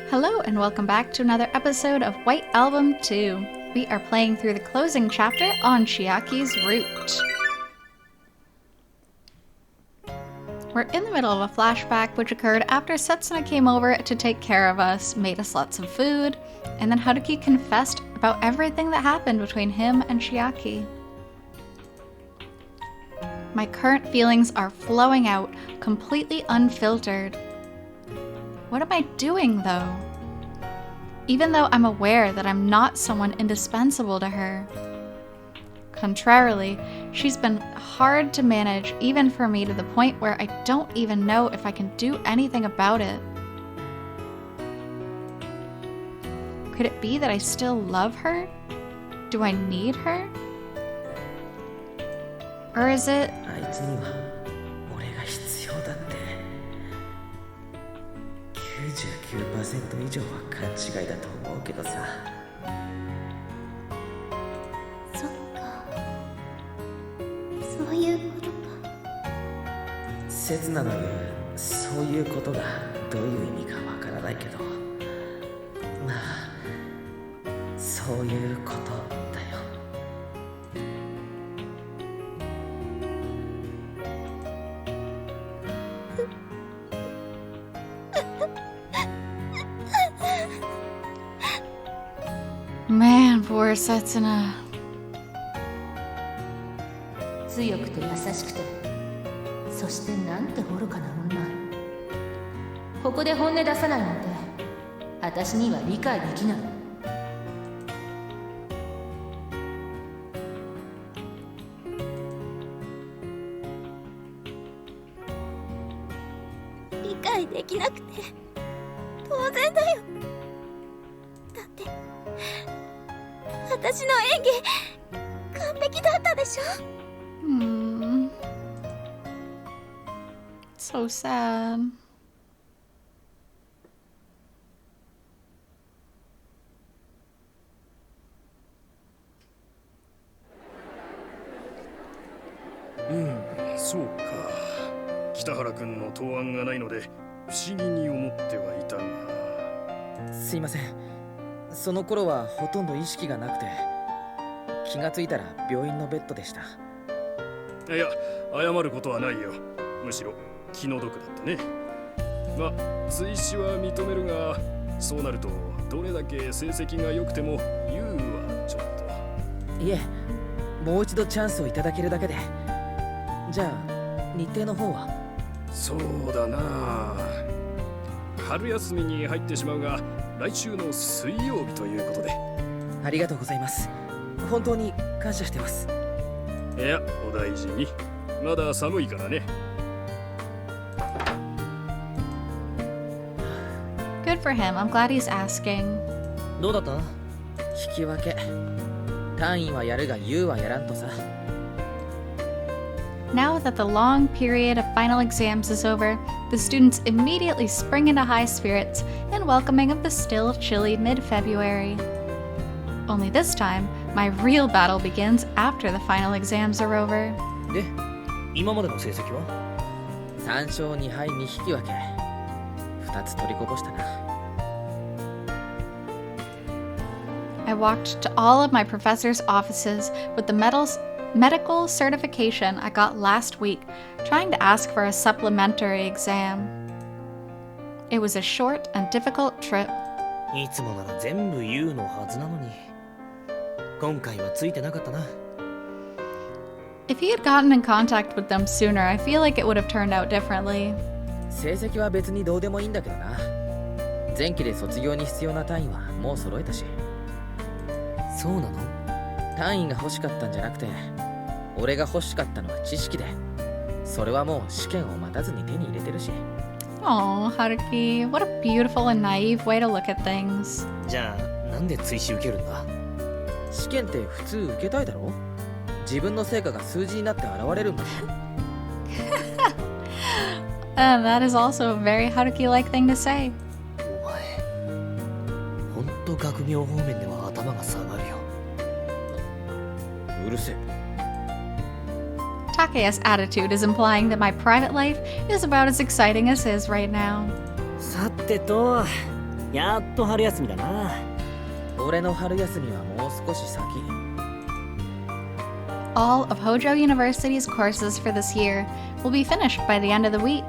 Hello and welcome back to another episode of White Album 2. We are playing through the closing chapter on Chiaki's route. We're in the middle of a flashback which occurred after Setsuna came over to take care of us, made us lots of food, and then Haruki confessed about everything that happened between him and Chiaki. My current feelings are flowing out, completely unfiltered. What am I doing, though? Even though I'm aware that I'm not someone indispensable to her. Contrarily, she's been hard to manage even for me to the point where I don't even know if I can do anything about it. Could it be that I still love her? Do I need her? Or is it... あいつには俺が必要だって 99% 以上は勘違いだと思うけどさ。そっか、そういうことか。刹那の言うそういうことがどういう意味かわからないけど、まあそういうことだよ。Man, poor Setsuna. 強くて優しくて、そしてなんて愚かな女。ここで本音出さないなんて、私には理解できない。理解できなくて当然だよ。だって私の演技完璧だったでしょ。So sad. Hmm, そうか。北原君の答案がないので不思議に思ってはいたが。すいません。その頃はほとんど意識がなくて、気がついたら病院のベッドでした。いや、謝ることはないよ。むしろ気の毒だったね。まあ、追試は認めるが、そうなるとどれだけ成績が良くても言うはちょっと。いえ、もう一度チャンスをいただけるだけで。じゃあ日程の方は？そうだな。春休みに入ってしまうが、来週の水曜日ということで。ありがとうございます。本当に感謝してます。いや、お大事に。まだ寒いからね。Good for him. I'm glad he's asking. どうだった？引き分け。単位はやるが言うはやらんとさ。Now that the long period of final exams is over, the students immediately spring into high spirits and welcoming of the still chilly mid-February. Only this time, my real battle begins after the final exams are over. で、今までの成績は？3勝2敗2引き分け。2つ取りこぼしたな。I walked to all of my professors' offices with the medical certification I got last week, trying to ask for a supplementary exam. It was a short and difficult trip. いつもなら全部言うのはずなのに、今回はついてなかったな。If he had gotten in contact with them sooner, I feel like it would have turned out differently. 成績は別にどうでもいいんだけどな。前期で卒業に必要な単位はもう揃えたし。そうなの？単位が欲しかったんじゃなくて、俺が欲しかったのは知識で、それはもう試験を待たずに手に入れてるし。Oh, Haruki, what a beautiful and naive way to look at things. じゃあなんで追試受けるんだ？試験って普通受けたいだろ？自分の成果が数字になって現れるんだぞ。That is also a very Haruki-like thing to say. お前、ほんと学業方面では頭が下がるよ。うるせえ。Takeya's attitude is implying that my private life is about as exciting as his right now. さてと、やっと春休みだな。俺の春休みはもう少し先。 All of Hojo University's courses for this year will be finished by the end of the week,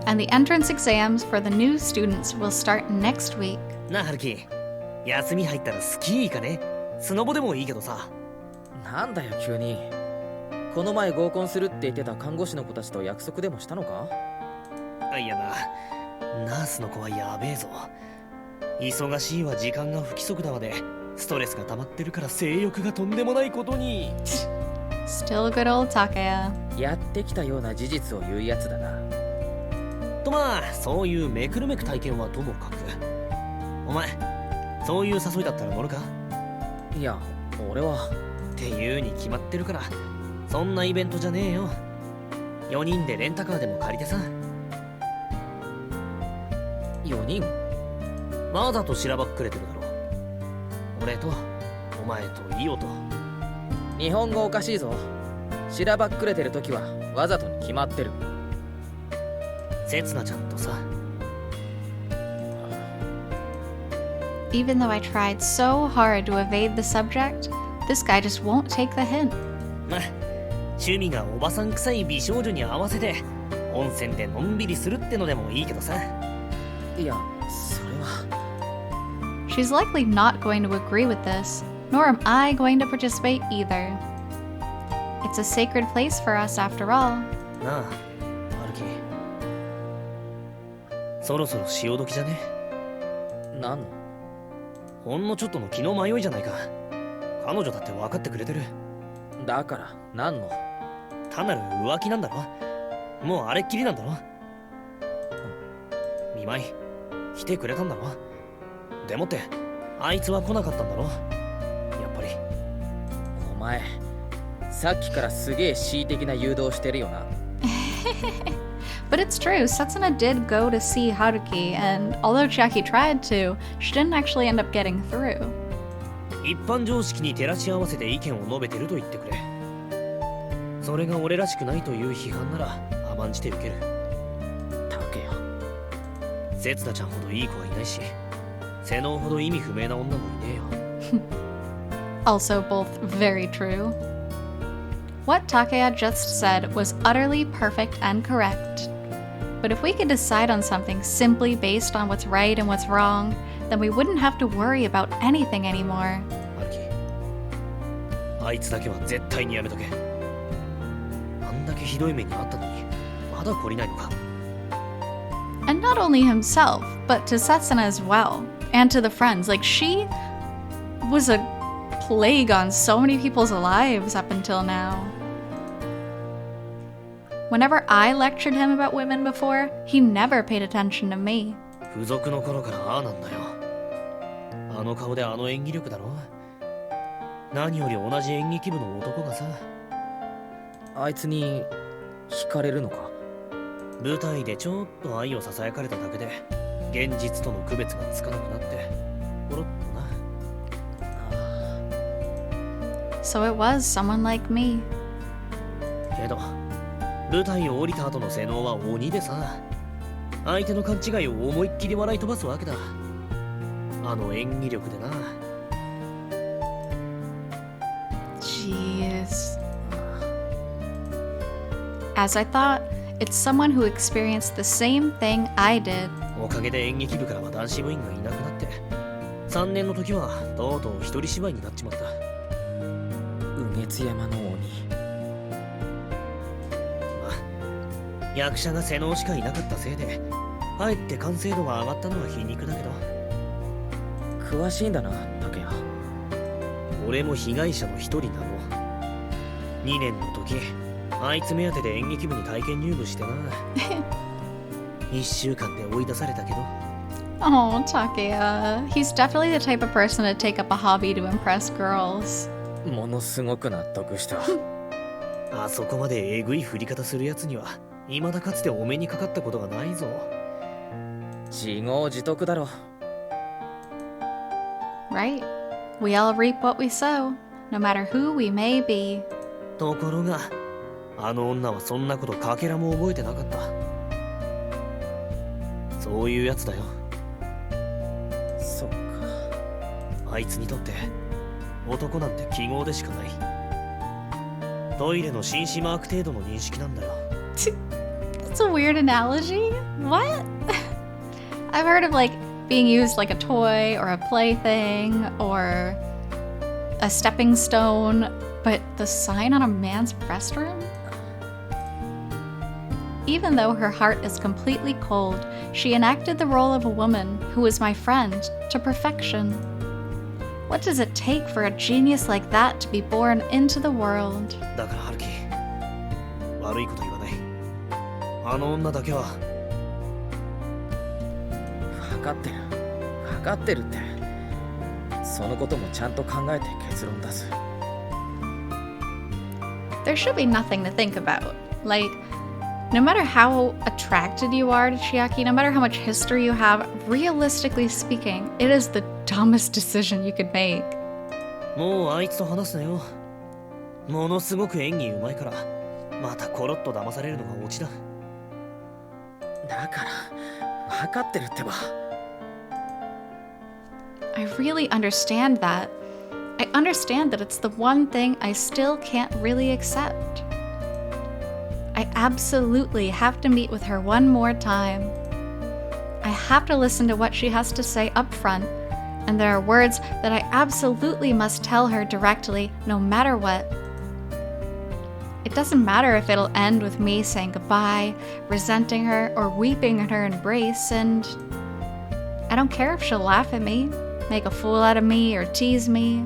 and the entrance exams for the new students will start next week. なあ春樹、休み入ったらスキー行かね？スノボでもいいけどさ。なんだよ急に。この前合コンするって言ってた看護師の子たちと約束でもしたのか？いやな、ナースの子はやべえぞ。忙しいわ、時間が不規則だわでストレスが溜まってるから性欲がとんでもないことに。Still good old Takaya. やってきたような事実を言うやつだな。とまあ、そういうめくるめく体験はともかく、お前そういう誘いだったら乗るか？いや、俺はっていうに決まってるから、そんなイベントじゃねえよ。4人でレンタカーでも借りてさ。4人？わざとしらばっくれてるだろ。俺とお前とイオと。日本語おかしいぞ。しらばっくれてる時はわざとに決まってる。せつなちゃんとさ。Even though I tried so hard to evade the subject, this guy just won't take the hint. まあ、趣味がおばさん臭い美少女に合わせて温泉でのんびりするってのでもいいけどさ。いや、それは。She's likely not going to agree with this, nor am I going to participate either. It's a sacred place for us after all. なあ、春樹。そろそろ潮時じゃね？なんの？ほんのちょっとの気の迷いじゃないか。彼女だって分かってくれてる。だから何の？単なる浮気なんだろ。もうあれっきりなんだろ。見舞い来てくれたんだろ。でもってあいつは来なかったんだろ。やっぱり。お前さっきからすげえ恣意的な誘導してるよな。But it's true, Setsuna did go to see Haruki, and although Chiaki tried to, she didn't actually end up getting through. 一般常識に照らし合わせて意見を述べてると言ってくれ。それが俺らしくないという批判なら甘んじて受ける。竹よ。せつなちゃんほどいい子はいないし、性能ほど意味不明な女もいねえよ。Also both very true. What Takaya just said was utterly perfect and correct. But if we could decide on something simply based on what's right and what's wrong, then we wouldn't have to worry about anything anymore. 春樹、あいつだけは絶対にやめとけ。あんだけひどい目にあったのにまだ懲りないのか。 And not only himself, but to Setsuna as well, and to the friends. Like, she was a plague on so many people's lives up until now. Whenever I lectured him about women before, he never paid attention to me. 付属の頃からああなんだよ。あの顔であの演技力だろ。何より同じ演劇部の男がさ。あいつに惹かれるのか？舞台でちょっと愛をささやかれただけで現実との区別がつかなくなってポロッとな。So it was someone like me. けど舞台を降りた後の性能は鬼でさ、相手の勘違いを思いっきり笑い飛ばすわけだ。あの演技力でな。Jeez. As I thought, it's someone who experienced the same thing I did. おかげで演劇部からは男子部員がいなくなって、3年の時はとうとう一人芝居になっちまった。雨月山の鬼。役者が性能しかいなかったせいでかえって完成度が上がったのは皮肉だけど。詳しいんだな、竹谷。俺も被害者の一人なの。2年の時あいつ目当てで演劇部に体験入部してな。1週間で追い出されたけど。 Oh, Takaya. He's definitely the type of person to take up a hobby to impress girls. ものすごく納得した。あそこまでえぐい振り方するやつには未だかつてお目にかかったことがないぞ。自業自得だろ。 Right? We all reap what we sow, no matter who we may be. ところがあの女はそんなことかけらも覚えてなかった。そういうやつだよ。そっか。あいつにとって男なんて記号でしかない。トイレの紳士マーク程度の認識なんだよ。That's a weird analogy. What? I've heard of like being used like a toy or a plaything or a stepping stone, but the sign on a man's restroom? Even though her heart is completely cold, she enacted the role of a woman who is my friend to perfection. What does it take for a genius like that to be born into the world? だからハルキ、悪いこと言わない。あの女だけは。分かってる。分かってるって。そのこともちゃんと考えて結論出す。There should be nothing to think about. Like, no matter how attracted you are to Chiaki, no matter how much history you have, realistically speaking, it is the dumbest decision you could make. もうあいつと話すなよ。ものすごく演技うまいから、またコロッと騙されるのがオチだ。だから分かってるってば。I really understand that. I understand that it's the one thing I still can't really accept. I absolutely have to meet with her one more time. I have to listen to what she has to say up front, and there are words that I absolutely must tell her directly, no matter what. It doesn't matter if it'll end with me saying goodbye, resenting her, or weeping in her embrace, and I don't care if she'll laugh at me, make a fool out of me, or tease me.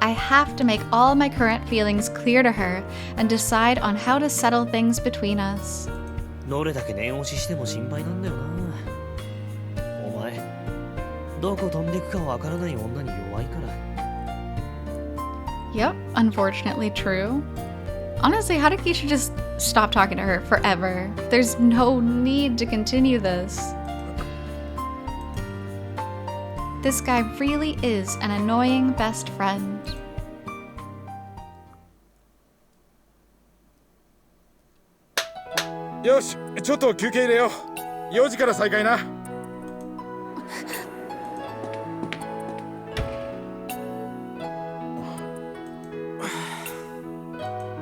I have to make all my current feelings clear to her and decide on how to settle things between us. どれだけ念押ししても心配なんだよな。お前、どこ飛んでくかわからない女に弱いから。Yep, unfortunately true. Honestly, Haruki should just stop talking to her forever. There's no need to continue this. This guy really is an annoying best friend. よし、ちょっと休憩入れよう。4時から再開な。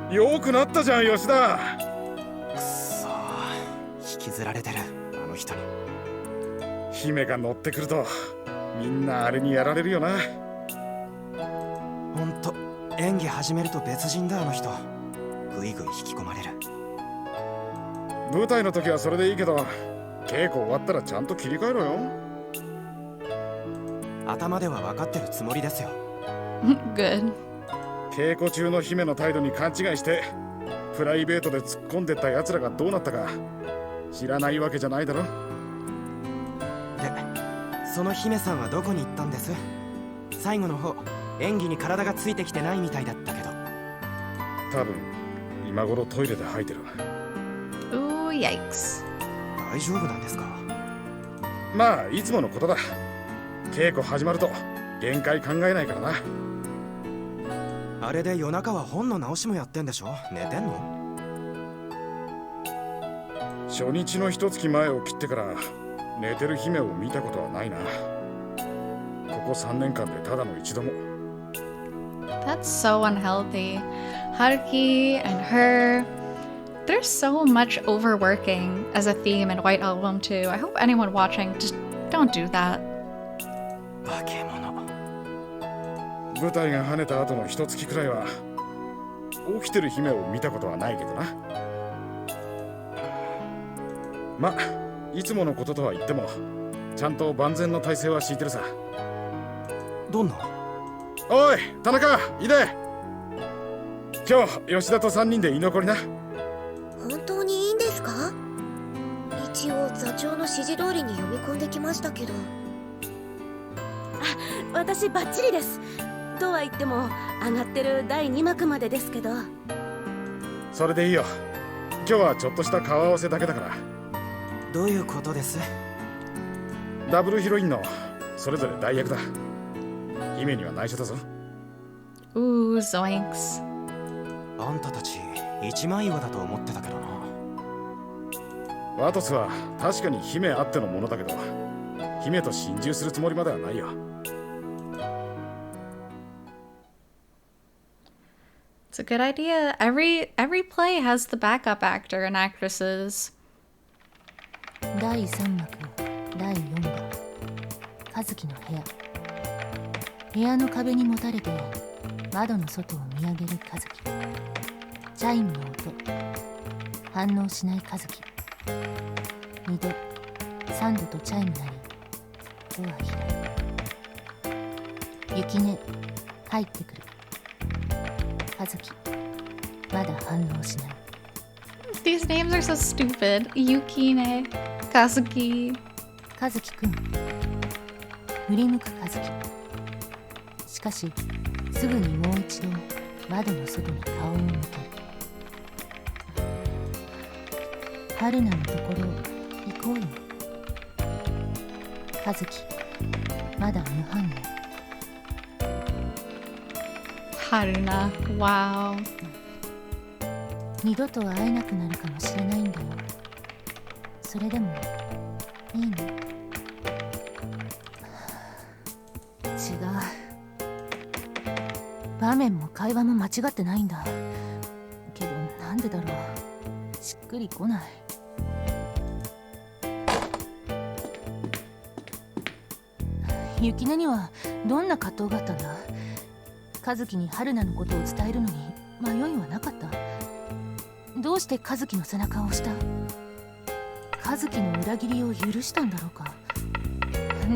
よくなったじゃん、吉田。くそー、引きずられてる、あの人に。姫が乗ってくるとみんなあれにやられるよな。ほんと、演技始めると別人だ、あの人。ぐいぐい引き込まれる。舞台の時はそれでいいけど、稽古終わったらちゃんと切り替えろよ。頭では分かってるつもりですよ。Good. 稽古中の姫の態度に勘違いしてプライベートで突っ込んでった奴らがどうなったか知らないわけじゃないだろ。で、その姫さんはどこに行ったんです？最後の方、演技に体がついてきてないみたいだったけど。多分今頃トイレで吐いてる。Ooh, yikes. 大丈夫なんですか？まあいつものことだ。稽古始まると限界考えないからな。あれで夜中は本の直しもやってんでしょ？寝てんの？初日の一月前を切ってから寝てる姫を見たことはないな。ここ3年間でただの一度も。That's so unhealthy. Haruki and her, there's so much overworking as a theme in White Album too. I hope anyone watching just don't do that. 化け物。舞台が跳ねた後の一月くらいは起きてる姫を見たことはないけどな。ま、いつものこととは言ってもちゃんと万全の体制は敷いてるさ。どんな？おい、田中、いで。今日吉田と3人で居残りな。本当にいいんですか？一応座長の指示通りに読み込んできましたけど。私バッチリです。とは言っても上がってる第2幕までですけど。それでいいよ。今日はちょっとした顔合わせだけだから。どういうことです？ダブルヒロインのそれぞれ代役だ。姫には内緒だぞ。Ooh, zoinks. あんたたち一枚岩だと思ってたけどな。ワトスは確かに姫あってのものだけど、姫と心中するつもりまではないよ。It's a good idea. Every play has the backup actor and actresses. 第3幕第4話和樹の部屋。部屋の壁にもたれて窓の外を見上げる和樹。チャイムの音。反応しない和樹。2度3度とチャイムなりドア開く。雪音入ってくる。和樹まだ反応しない。These names are so stupid. Yukine, Kazuki. 和樹くん。振り向く和樹。しかしすぐにもう一度窓の外に顔を向ける。春菜のところ行こうよ。和樹まだ無反応。Haruna. Wow. 二度と会えなくなるかもしれないんだよ。それでもいいの？違う。場面も会話も間違ってないんだ。けどなんでだろう。しっくりこない。雪音にはどんな葛藤があったんだ？和樹に春菜のことを伝えるのに迷いはなかった？どうして和樹の背中を押した？和樹の裏切りを許したんだろうか。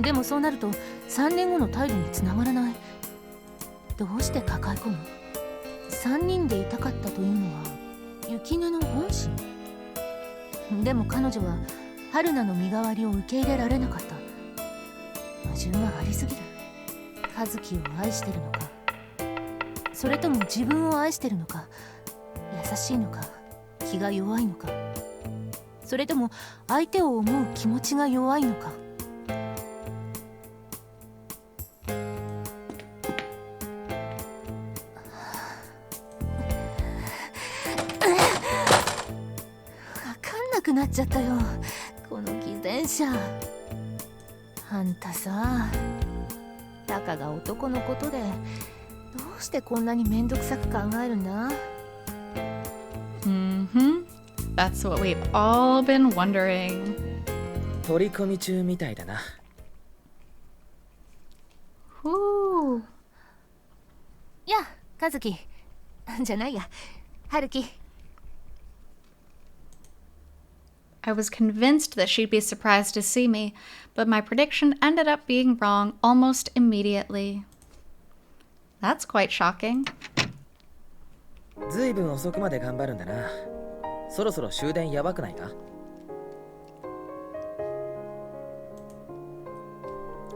でもそうなると3年後の態度につながらない。どうして抱え込む？3人でいたかったというのは雪音の本心。でも彼女は春菜の身代わりを受け入れられなかった。矛盾はありすぎる。和樹を愛してるのか、それとも自分を愛してるのか、優しいのか気が弱いのか、それとも相手を思う気持ちが弱いのか。なっちゃったよ、この偽善者。あんたさ、たかが男のことでどうしてこんなにめんどくさく考えるんだ？ That's what we've all been wondering. 取り込み中みたいだな。いや、和樹じゃないや、春樹。I was convinced that she'd be surprised to see me, but my prediction ended up being wrong almost immediately. That's quite shocking. ずいぶん遅くまで頑張るんだな。そろそろ終電やばくないか？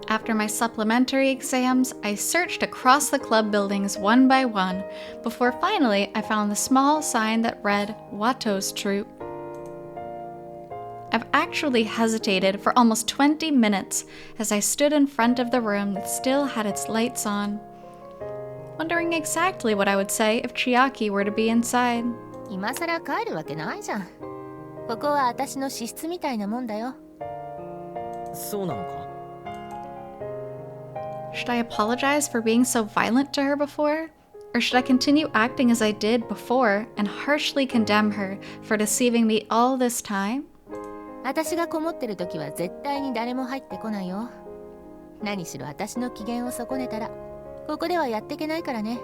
After my supplementary exams, I searched across the club buildings one by one, before finally I found the small sign that read Wato's Troop. I've actually hesitated for almost 20 minutes as I stood in front of the room that still had its lights on, wondering exactly what I would say if Chiaki were to be inside. 今さら帰るわけないじゃん。ここは私の私室みたいなもんだよ。そうなのか？ Should I apologize for being so violent to her before? Or should I continue acting as I did before and harshly condemn her for deceiving me all this time? 私がこもってる時は絶対に誰も入ってこないよ。何しろ私の機嫌を損ねたらここではやっていけないからね。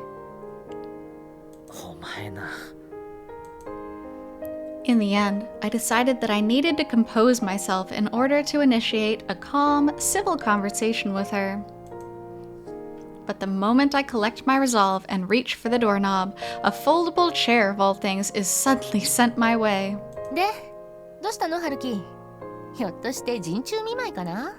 お前な。In the end, I decided that I needed to compose myself in order to initiate a calm, civil conversation with her. But the moment I collect my resolve and reach for the doorknob, a foldable chair of all things is suddenly sent my way. で、どうしたの、春樹？ひょっとして陣中見舞いかな？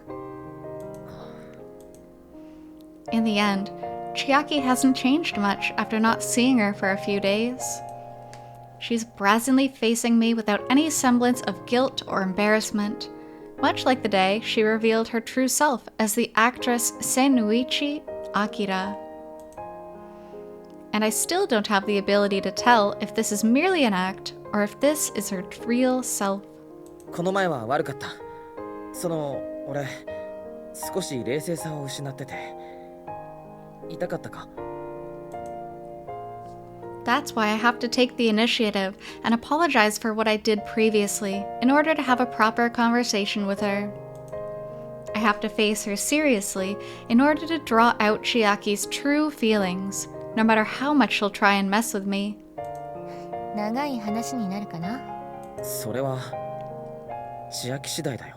In the end, Chiaki hasn't changed much after not seeing her for a few days. She's brazenly facing me without any semblance of guilt or embarrassment, much like the day she revealed her true self as the actress Senuichi Akira. And I still don't have the ability to tell if this is merely an act or if this is her real self. この前は悪かった。俺、少し冷静さを失ってて。痛かったか？ That's why I have to take the initiative and apologize for what I did previously in order to have a proper conversation with her. I have to face her seriously in order to draw out Chiaki's true feelings, no matter how much she'll try and mess with me. 長い話になるかな。それは千秋次第だよ。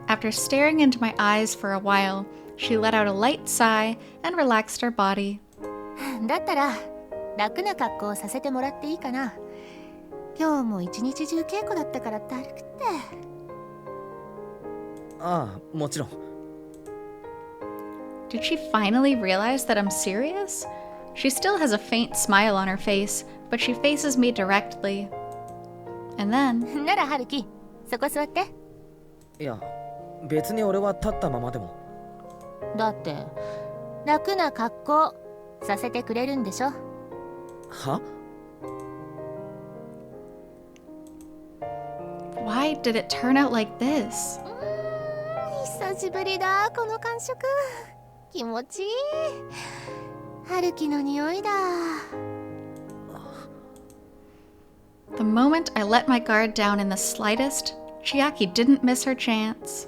After staring into my eyes for a while, she let out a light sigh and relaxed her body. だったら楽な格好をさせてもらっていいかな。今日も一日中稽古だったからだるくって。ああ、もちろん。 Did she finally realize that I'm serious? She still has a faint smile on her face, but she faces me directly. And then, なら春樹、そこ座って。いや、別に俺は立ったままでも。だって楽な格好させてくれるんでしょ。は？ why did it turn out like this? 久しぶりだこの感触。気持ちいい。春樹の匂いだ。The moment I let my guard down in the slightest, Chiaki didn't miss her chance.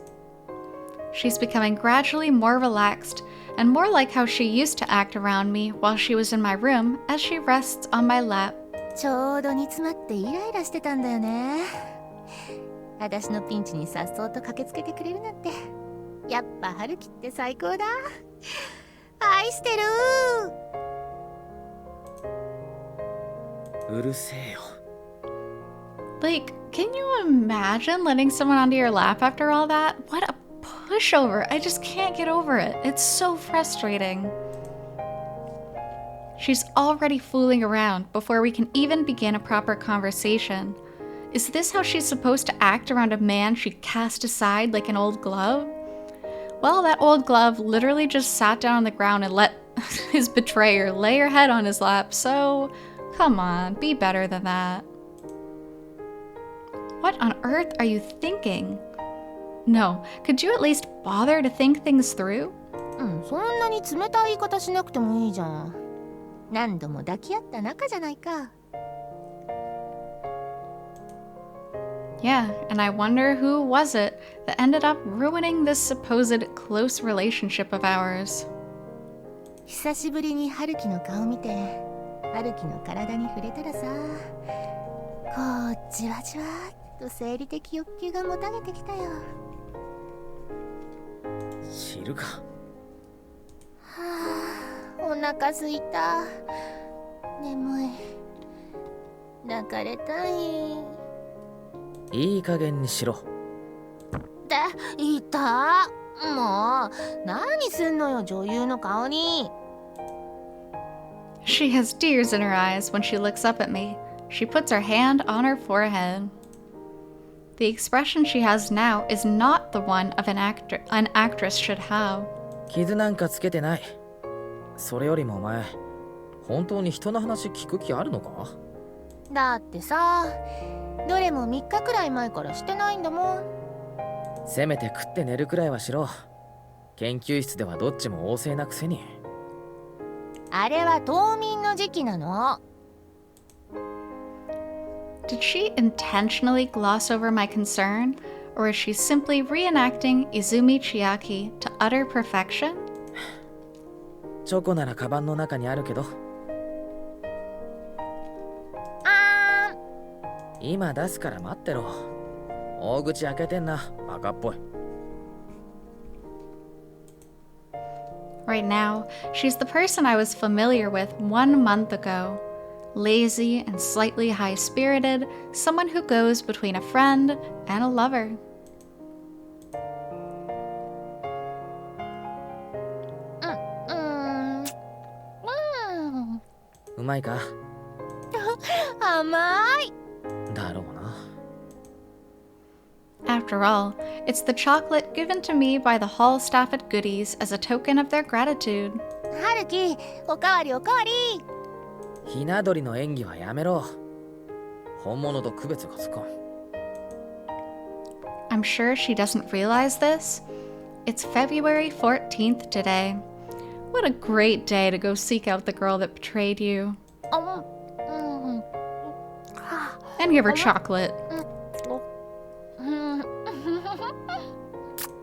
She's becoming gradually more relaxed and more like how she used to act around me while she was in my room as she rests on my lap. ちょうど煮詰まってイライラしてたんだよね。私のピンチにさっそうと駆けつけてくれるなんて。やっぱ春樹って最高だ。愛してる。うるせえよ。 Like, can you imagine letting someone onto your lap after all that? What a pushover. I just can't get over it. It's so frustrating. She's already fooling around before we can even begin a proper conversation. Is this how she's supposed to act around a man she cast aside like an old glove? Well, that old glove literally just sat down on the ground and let his betrayer lay her head on his lap, so come on, be better than that. What on earth are you thinking? No, could you at least bother to think things through? そんなに冷たい言い方しなくてもいいじゃん。何度も抱き合った仲じゃないか。Yeah, and I wonder who was it that ended up ruining this supposed close relationship of ours. 久しぶりに春樹の顔見て、春樹の体に触れたらさ、こうじわじわっと生理的欲求がもたげてきたよ。知るか。お腹すいた。眠い。抱かれたい。いい加減にしろ。で、いた。もう、何すんのよ、女優の顔に。She has tears in her eyes when she looks up at me. She puts her hand on her forehead. The expression she has now is not the one of an actress should have. 傷なんかつけてない。それよりもお前、本当に人の話聞く気あるのか？だってさ、どれも3日くらい前からしてないんだもん。せめて食って寝るくらいはしろ。研究室ではどっちも旺盛なくせに。あれは冬眠の時期なの。Did she intentionally gloss over my concern, or is she simply reenacting Izumi Chiaki to utter perfection? チョコならカバンの中にあるけど。今出すから待ってろ。大口開けてんな、バカっぽい。Right now, she's the person I was familiar with 1 month ago. Lazy and slightly high-spirited, someone who goes between a friend and a lover. うまいか？甘い。だろうな。After all, it's the chocolate given to me by the hall staff at Goodies as a token of their gratitude. 春樹、おかわりおかわり。ひな鳥の演技はやめろ。本物と区別がつかん。I'm sure she doesn't realize this. It's February 14th today. What a great day to go seek out the girl that betrayed you. And give her chocolate.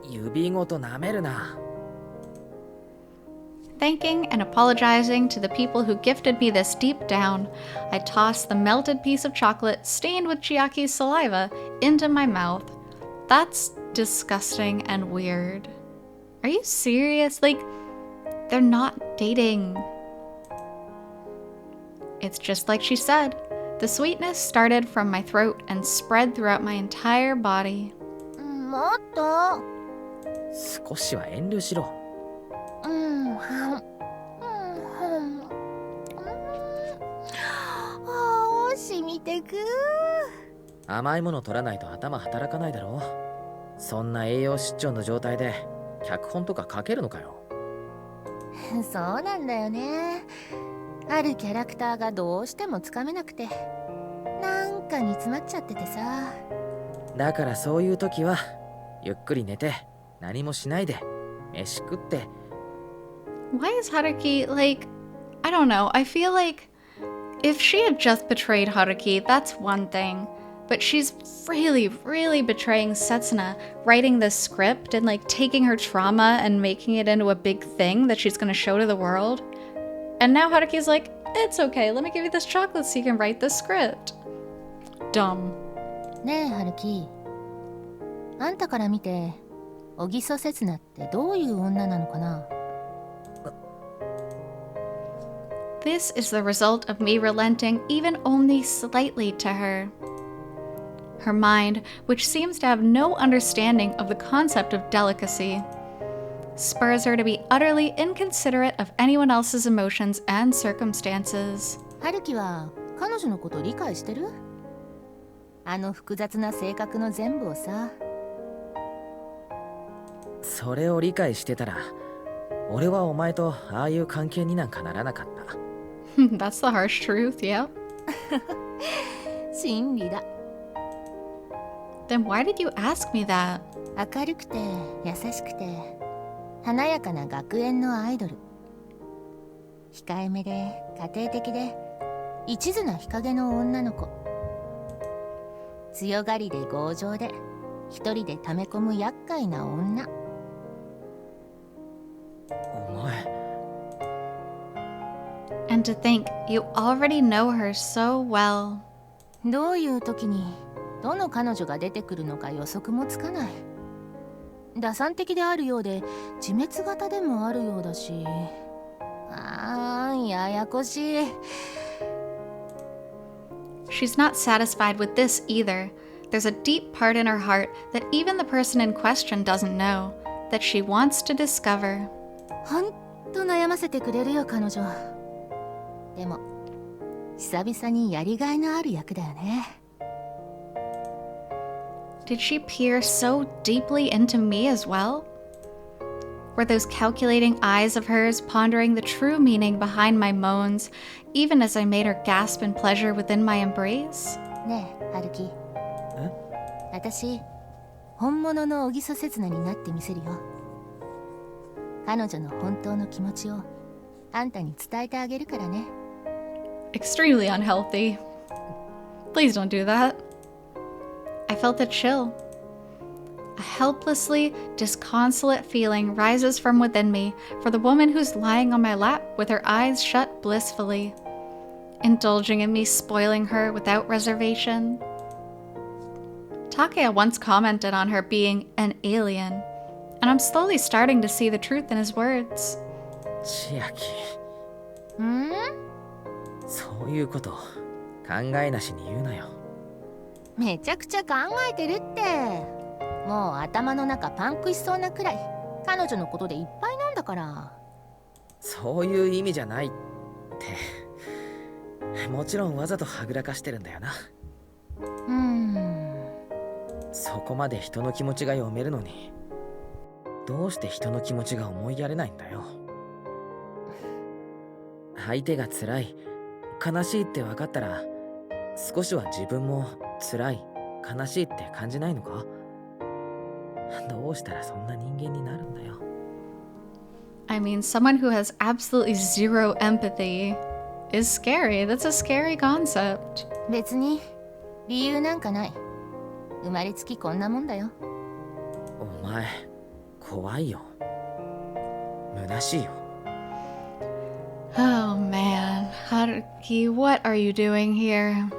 指ごと舐めるな。 Thanking and apologizing to the people who gifted me this deep down, I tossed the melted piece of chocolate stained with Chiaki's saliva into my mouth. That's disgusting and weird. Are you serious? Like, they're not dating. It's just like she said. The sweetness started from my throat and spread throughout my entire body. もっと少しは遠慮しろ。染みてく。甘いもの取らないと頭働かないだろ。そんな栄養失調の状態で脚本とか書けるのかよ。そうなんだよね。あるキャラクターがどうしてもつかめなくて、なんか煮詰まっちゃっててさ。だからそういう時はゆっくり寝て何もしないで飯食って。 Why is Haruki like, I don't know, I feel like if she had just betrayed Haruki, that's one thing. But she's really, really betraying Setsuna, writing this script and like taking her trauma and making it into a big thing that she's gonna show to the world. And now Haruki's like, it's okay, let me give you this chocolate so you can write this script. Dumb. ねえハルキ、あんたから見て小木曽刹那ってどういう女なのかな？ This is the result of me relenting even only slightly to her. Her mind, which seems to have no understanding of the concept of delicacy, spurs her to be utterly inconsiderate of anyone else's emotions and circumstances. ハルキは彼女のこと理解してる？あの複雑な性格の全部をさ。それを理解してたら俺はお前とああいう関係になんかならなかった。 That's the harsh truth, yeah. 真理だ。 Then why did you ask me that? 明るくて優しくて華やかな学園のアイドル。控えめで家庭的で一途な日陰の女の子。強がりで強情で一人で溜め込む厄介な女。お前。 And to think you already know her so well. どういう時にどの彼女が出てくるのか予測もつかない。打算的であるようで自滅型でもあるようだし、ややこしい。 She's not satisfied with this either. There's a deep part in her heart that even the person in question doesn't know, that she wants to discover. ほんと悩ませてくれるよ彼女。でも久々にやりがいのある役だよね。 Did she peer so deeply into me as well? Were those calculating eyes of hers pondering the true meaning behind my moans, even as I made her gasp in pleasure within my embrace? ねえ、ハルキ。私、本物の小木曽刹那になってみせるよ。彼女の本当の気持ちをあんたに伝えてあげるからね。 Extremely unhealthy. Please don't do that. I felt a chill. A helplessly disconsolate feeling rises from within me for the woman who's lying on my lap with her eyes shut blissfully, indulging in me spoiling her without reservation. Takaya once commented on her being an alien, and I'm slowly starting to see the truth in his words. 千秋。ん？そういうこと考えなしに言うなよ。めちゃくちゃ考えてるって。もう頭の中パンクしそうなくらい彼女のことでいっぱいなんだから。そういう意味じゃないって。もちろんわざとはぐらかしてるんだよな。そこまで人の気持ちが読めるのにどうして人の気持ちが思いやれないんだよ。相手が辛い悲しいって分かったら少しは自分も辛い悲しいって感じないのか？どうしたらそんな人間になるんだよ。 I mean, someone who has absolutely zero empathy is scary. That's a scary concept. 別に理由なんかない。生まれつきこんなもんだよ。お前怖いよ。虚しいよ。 Oh man, Haruki, what are you doing here?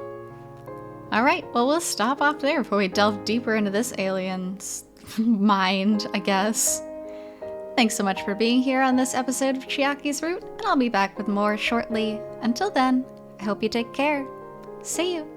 Alright, well, we'll stop off there before we delve deeper into this alien's mind, I guess. Thanks so much for being here on this episode of Chiaki's Route, and I'll be back with more shortly. Until then, I hope you take care. See you!